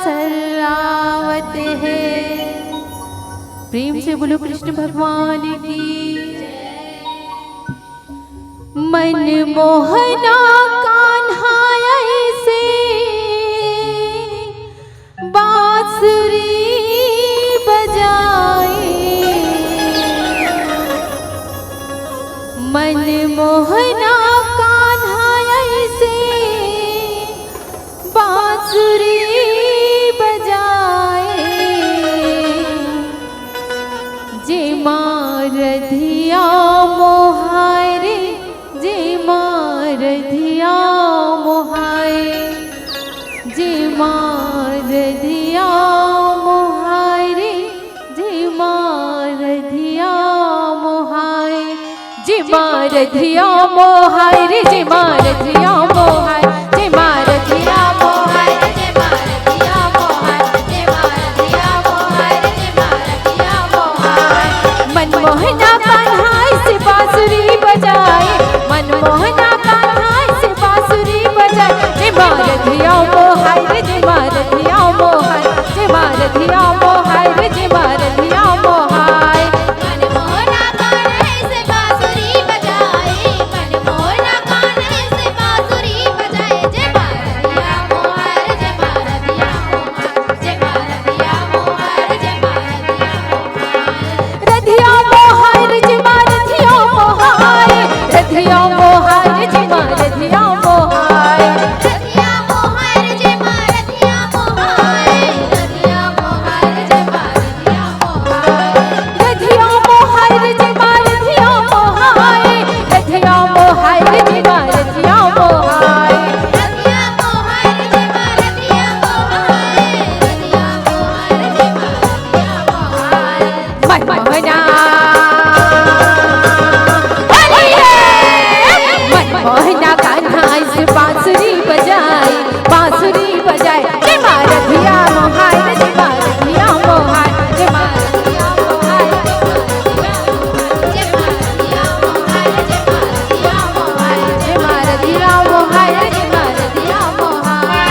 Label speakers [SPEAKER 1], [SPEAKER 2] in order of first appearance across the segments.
[SPEAKER 1] सलावत है। प्रेम से बोलो कृष्ण भगवान की। मन मोहना कान्हा ऐसे बांसुरी बजाए, मन मोहना कान्हा ऐसे बांसुरी बजाए, जे मारधिया मोहाय रे, जे मारधिया मोहाय, जे मारधिया मोहाय रे, जे मारधिया मोहाय, जे मारधिया मोहाय रे, जे मारधिया मोहाय, जे मारधिया मोहाय, जे मारधिया मोहाय, जे मारधिया मोहाय, जे मारधिया मोहाय। मनमोहना कान्हा से बांसुरी बजाए, मनमोहना कान्हा से बांसुरी बजाए, जे मारधिया मोहाय रे, जे मारधिया मोहाय, जे मारधिया मोहाय रे, जे मारधिया मोहाय।
[SPEAKER 2] मनमोहना कान्हा से बांसुरी बजाए, मनमोहना कान्हा से बांसुरी बजाए, जे मारधिया मोहाय, जे मारधिया मोहाय, जे मारधिया मोहाय, जे मारधिया मोहाय।
[SPEAKER 1] रधिया मोहाय रे, जे मारधिया मोहाय, रधिया मोहाय रे, जे मारधिया मोहाय,
[SPEAKER 2] रधिया मोहाय रे, जे मारधिया मोहाय, रधिया मोहाय रे, जे मारधिया मोहाय।
[SPEAKER 1] रधिया मोहाय रे, जे मारधिया मोहाय, रधिया मोहाय रे, जे मारधिया मोहाय।
[SPEAKER 2] रधिया मोहाय रे, जे मारधिया मोहाय, रधिया मोहाय रे, जे मारधिया मोहाय।
[SPEAKER 1] मनमोहना हरि है, मनमोहना कान्हा से बांसुरी बजाए, बांसुरी बजाए, जे मारधिया मोहाय रे, जे मारधिया मोहाय, जे मारधिया मोहाय,
[SPEAKER 2] जे मारधिया मोहाय, जे मारधिया मोहाय।
[SPEAKER 1] जे मारधिया मोहाय रे, जे मारधिया मोहाय।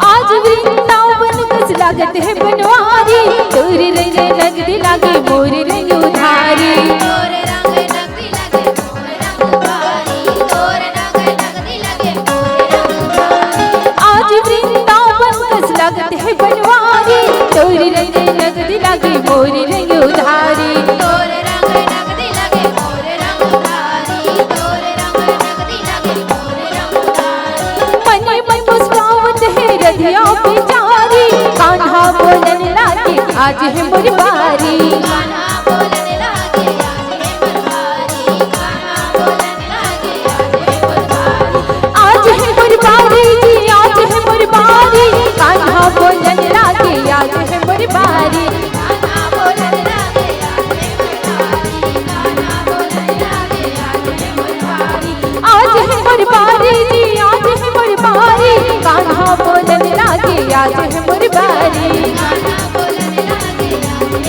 [SPEAKER 1] आज वृंदावन कस लागत है बनवारी, तोर रंग नगदी लागे मोर रंग उधारी।
[SPEAKER 2] तोर रंग नगदी लगे मोर रंग उधारी, तोर रंग नगदी लगे मोर रंग उधारी।
[SPEAKER 1] आज वृंदावन कस लागत है बनवारी, तोर रंग नगदी लागे मोर रंग उधारी।
[SPEAKER 2] तोर रंग नगदी लगे मोर रंग उधारी, तोर रंग नगदी लगे मोर रंग उधारी।
[SPEAKER 1] मने मन मुस्कावत है रधिया बेचारी, कान्हा बोलन लागे आज है मोर बारी।
[SPEAKER 2] कान्हा बोलने लागे आज है बरबारी, कान्हा बोलने लागे आज है बरबारी।
[SPEAKER 1] आज है मोर बारी जी, आज है मोर बारी, कान्हा बोलन लागे आज है मोर बारी।
[SPEAKER 2] कान्हा बोलने लागे आज है बरबारी, कान्हा बोलने लागे आज है बरबारी।
[SPEAKER 1] आज है मोर बारी जी, आज है मोर बारी, कान्हा बोलन लागे आज है मोर बारी।
[SPEAKER 2] कान्हा बोलने लागे आज है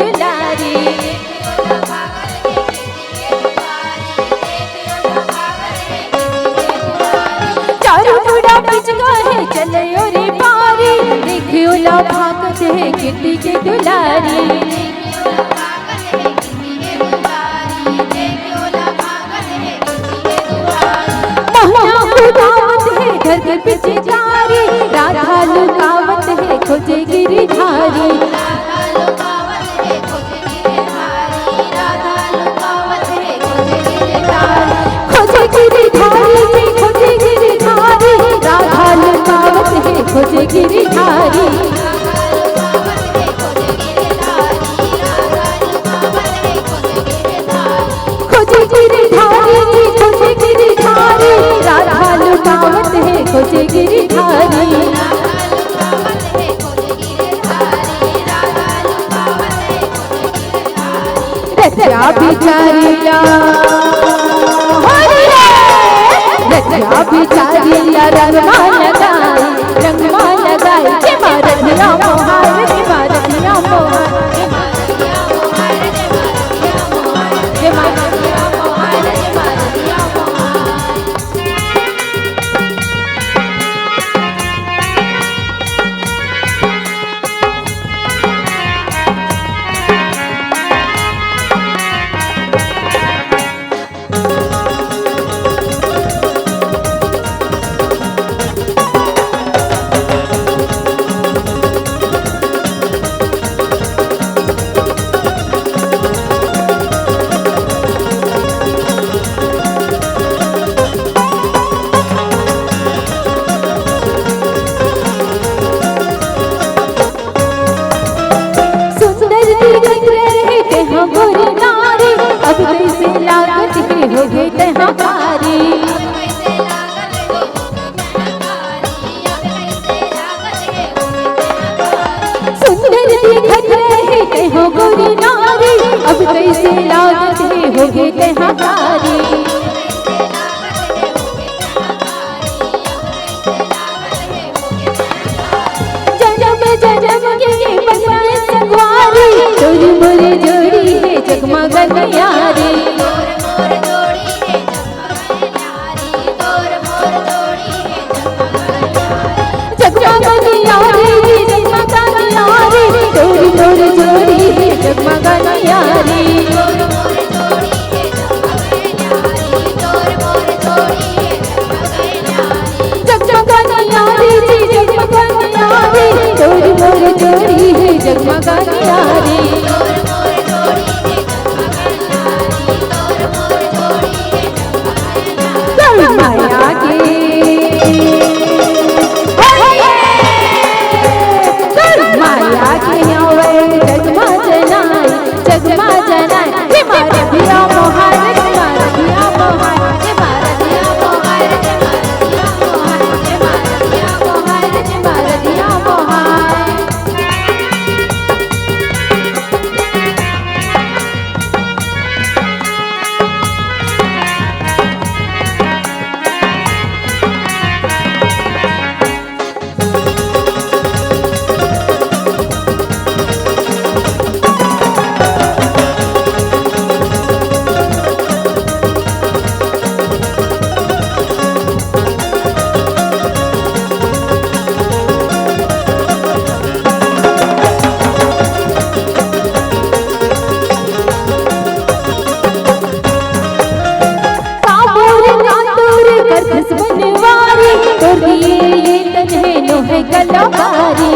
[SPEAKER 1] दुलारी चारों मुड़ा पिचका है चले रे पारी देखियो ला भागत है किटी के दुलारी मोहना उदावत है घर के पिचकारी राधा लुकावत है खोजे गिरधारी खोजे गिरधारी जी खोजे गिरधारी राधा लुकावत है खोजे गिरधारी खोजे गिरधारी जी खोजे गिरधारी राधा लुकावत है खोजे गिरधारी रचा बिचारीला रचा बिचारीला रंगमा लगाई जे मारधिया मोहार जे मारधिया मोहार जे मारधिया मोहार जे मारधिया मोहार अब कैसे लागत के हो गई तहारी सुंदर दिखत रहे ते हो गोरी नारी अब कैसे लागत के हो गई तहारी जन्म जन्म के बजाए संगवारी जोड़ी मोरे जोड़ी है जगमगन यारी जगमगन यारी जगमगन यारी जोड़ी मोरे जोड़ी है जगमगन यारी जगमगन यारी जगमगन यारी जोड़ी मोरे जोड़ी है जगमगन यारी माया के माया के आवे जगमा जनाई हे मारे दिया मोहार हे मारे दिया मोहार हे मारे दिया मोहार हे मारे दिया मोहार हे मारे दिया मोहार गलबारी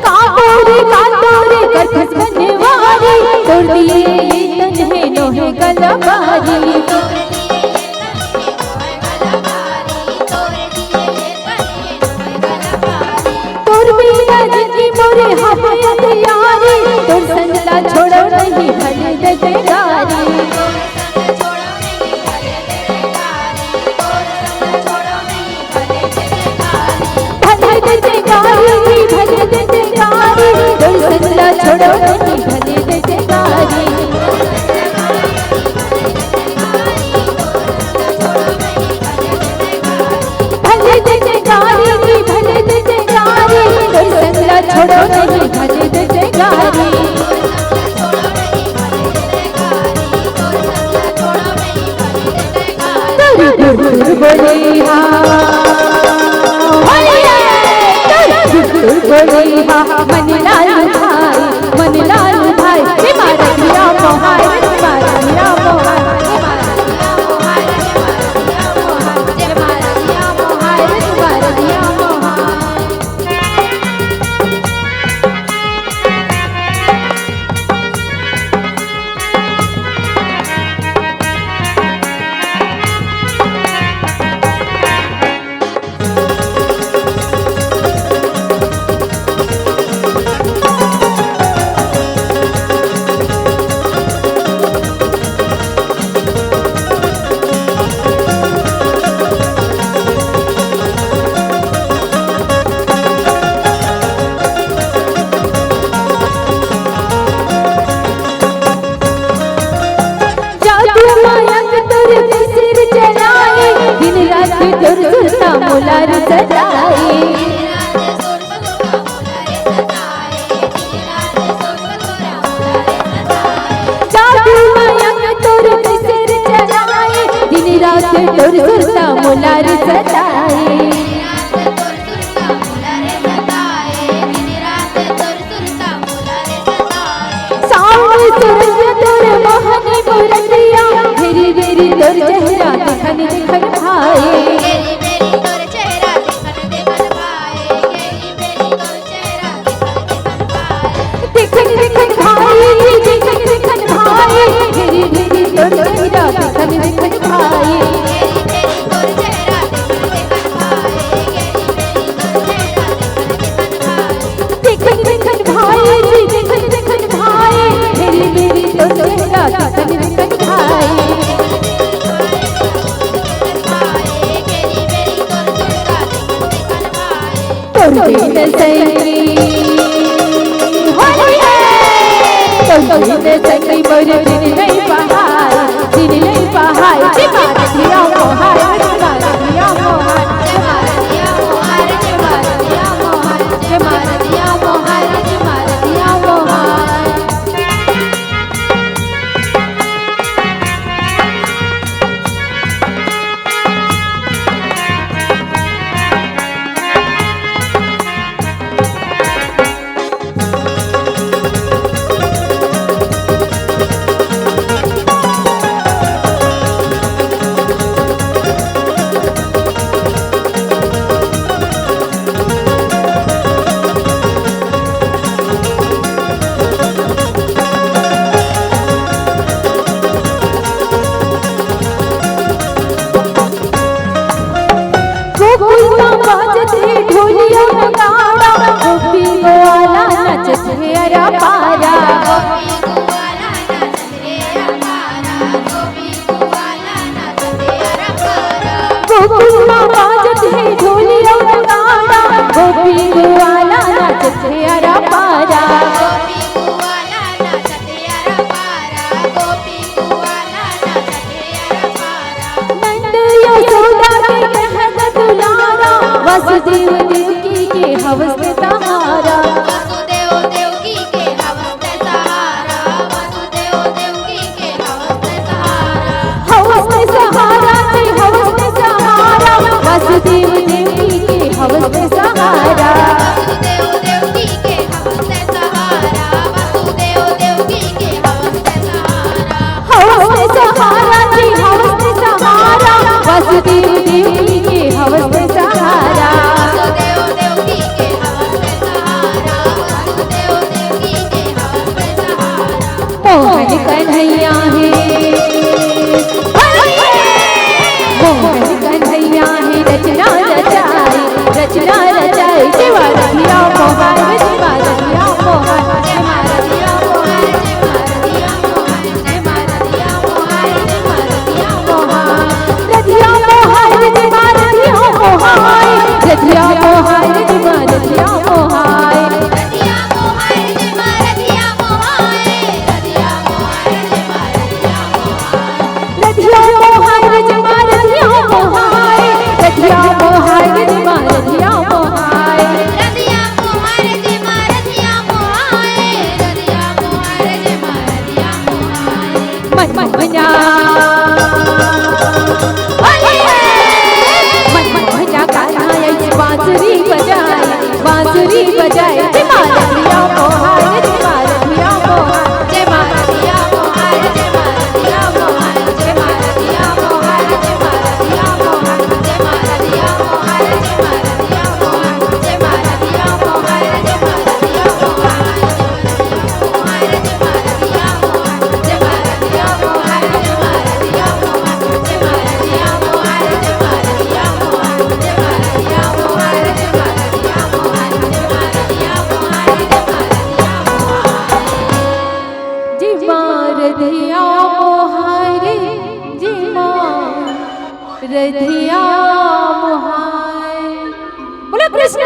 [SPEAKER 1] कातोरे कातोरे करखस बनवारी तोड़ दिए ये तन है नोहे गलबारी तोर बिना जिंदगी मोरे हमें यारी तोर संगला छोड़ो नहीं भले दे गारी छोड़ो नहीं भले दे गारी भले दे गारी हा मन लाल भाई मन लाल भाई जे मारधिया मोहाय जे मारधिया मोहाय जे मारधिया मोहाय जे मारधिया मोहाय जे मारधिया मोहाय मुलार सजाए जादू माया तोर सिर चढ़ाए दिन रात तोर सुरता मुलार सजाए सावन सूरज तोर मोहनी मूरतिया मेरी मेरी तोर चेहरा दिखन दिखन भाई संगी मोर दिन नहीं पहाड़ दिन नहीं पहाड़ जे मारधिया मोहाय जे मारधिया मोहाय जे मारधिया मोहाय जे मारधिया मोहाय जे मारधिया मोहाय जे मारधिया मोहाय वासुदेव देवकी के हवस में सहारा
[SPEAKER 2] वासुदेव देवकी के हवस में सहारा वासुदेव देवकी के हवस में सहारा
[SPEAKER 1] हवस में सहारा से हवस में सहारा वासुदेव देवकी के हवस में सहारा
[SPEAKER 2] वासुदेव देवकी के हवस में सहारा वासुदेव देवकी के हवस में सहारा
[SPEAKER 1] हवस में सहारा से हवस में सहारा वासुदेव देवकी के हवस में सहारा
[SPEAKER 2] वासुदेव
[SPEAKER 1] बोलो कृष्ण